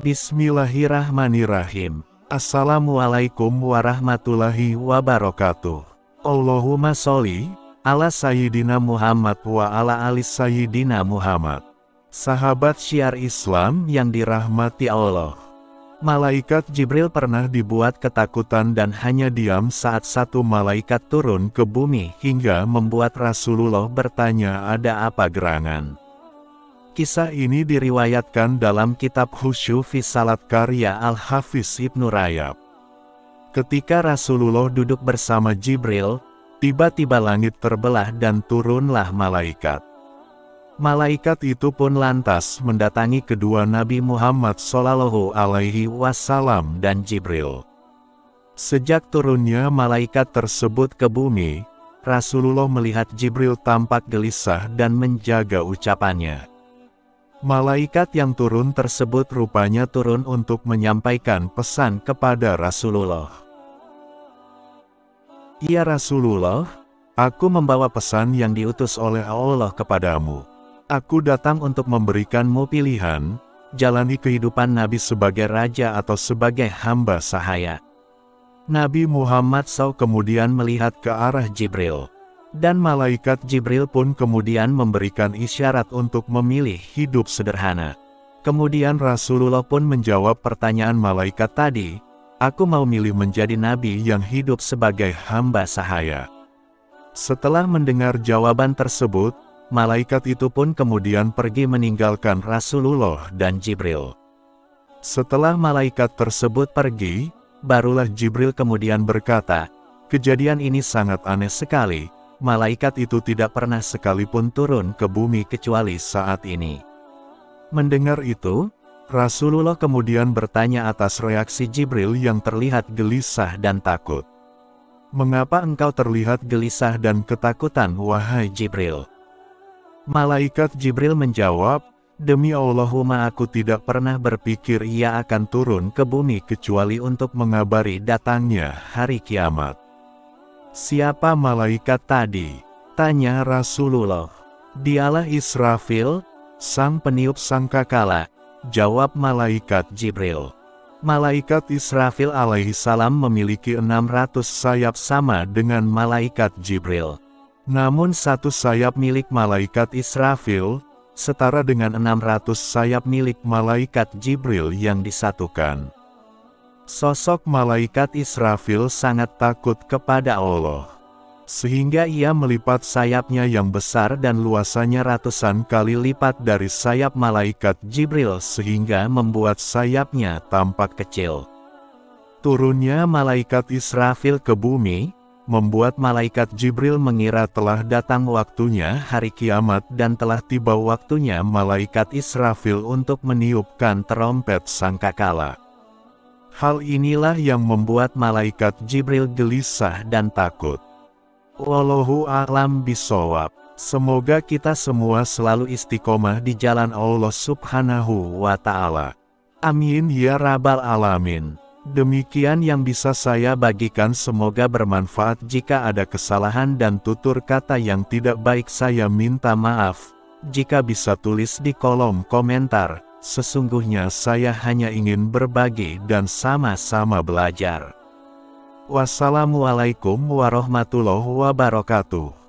Bismillahirrahmanirrahim. Assalamualaikum warahmatullahi wabarakatuh. Allahumma sholli ala Sayyidina Muhammad wa ala ali Sayyidina Muhammad. Sahabat syiar Islam yang dirahmati Allah. Malaikat Jibril pernah dibuat ketakutan dan hanya diam saat satu malaikat turun ke bumi hingga membuat Rasulullah bertanya, ada apa gerangan? Kisah ini diriwayatkan dalam kitab Khusyu fi Salat karya Al-Hafiz Ibnu Rajab. Ketika Rasulullah duduk bersama Jibril, tiba-tiba langit terbelah dan turunlah malaikat. Malaikat itu pun lantas mendatangi kedua Nabi Muhammad Shallallahu Alaihi Wasallam dan Jibril. Sejak turunnya malaikat tersebut ke bumi, Rasulullah melihat Jibril tampak gelisah dan menjaga ucapannya. Malaikat yang turun tersebut rupanya turun untuk menyampaikan pesan kepada Rasulullah. Ya Rasulullah, aku membawa pesan yang diutus oleh Allah kepadamu. Aku datang untuk memberikanmu pilihan, jalani kehidupan Nabi sebagai raja atau sebagai hamba sahaya. Nabi Muhammad SAW kemudian melihat ke arah Jibril. Dan malaikat Jibril pun kemudian memberikan isyarat untuk memilih hidup sederhana. Kemudian Rasulullah pun menjawab pertanyaan malaikat tadi, aku mau milih menjadi nabi yang hidup sebagai hamba sahaya. Setelah mendengar jawaban tersebut, malaikat itu pun kemudian pergi meninggalkan Rasulullah dan Jibril. Setelah malaikat tersebut pergi, barulah Jibril kemudian berkata, kejadian ini sangat aneh sekali. Malaikat itu tidak pernah sekalipun turun ke bumi kecuali saat ini. Mendengar itu, Rasulullah kemudian bertanya atas reaksi Jibril yang terlihat gelisah dan takut. Mengapa engkau terlihat gelisah dan ketakutan, wahai Jibril? Malaikat Jibril menjawab, demi Allahumma aku tidak pernah berpikir ia akan turun ke bumi kecuali untuk mengabari datangnya hari kiamat. Siapa malaikat tadi? Tanya Rasulullah. Dialah Israfil, sang peniup sangkakala, jawab malaikat Jibril. Malaikat Israfil alaihi salam memiliki 600 sayap sama dengan malaikat Jibril. Namun satu sayap milik malaikat Israfil, setara dengan 600 sayap milik malaikat Jibril yang disatukan. Sosok malaikat Israfil sangat takut kepada Allah. Sehingga ia melipat sayapnya yang besar dan luasannya ratusan kali lipat dari sayap malaikat Jibril sehingga membuat sayapnya tampak kecil. Turunnya malaikat Israfil ke bumi, membuat malaikat Jibril mengira telah datang waktunya hari kiamat dan telah tiba waktunya malaikat Israfil untuk meniupkan terompet sangkakala. Hal inilah yang membuat malaikat Jibril gelisah dan takut. Wallahu a'lam bishawab. Semoga kita semua selalu istiqomah di jalan Allah Subhanahu wa Ta'ala. Amin ya Rabbal Alamin. Demikian yang bisa saya bagikan, semoga bermanfaat. Jika ada kesalahan dan tutur kata yang tidak baik saya minta maaf. Jika bisa tulis di kolom komentar. Sesungguhnya saya hanya ingin berbagi dan sama-sama belajar. Wassalamualaikum warahmatullahi wabarakatuh.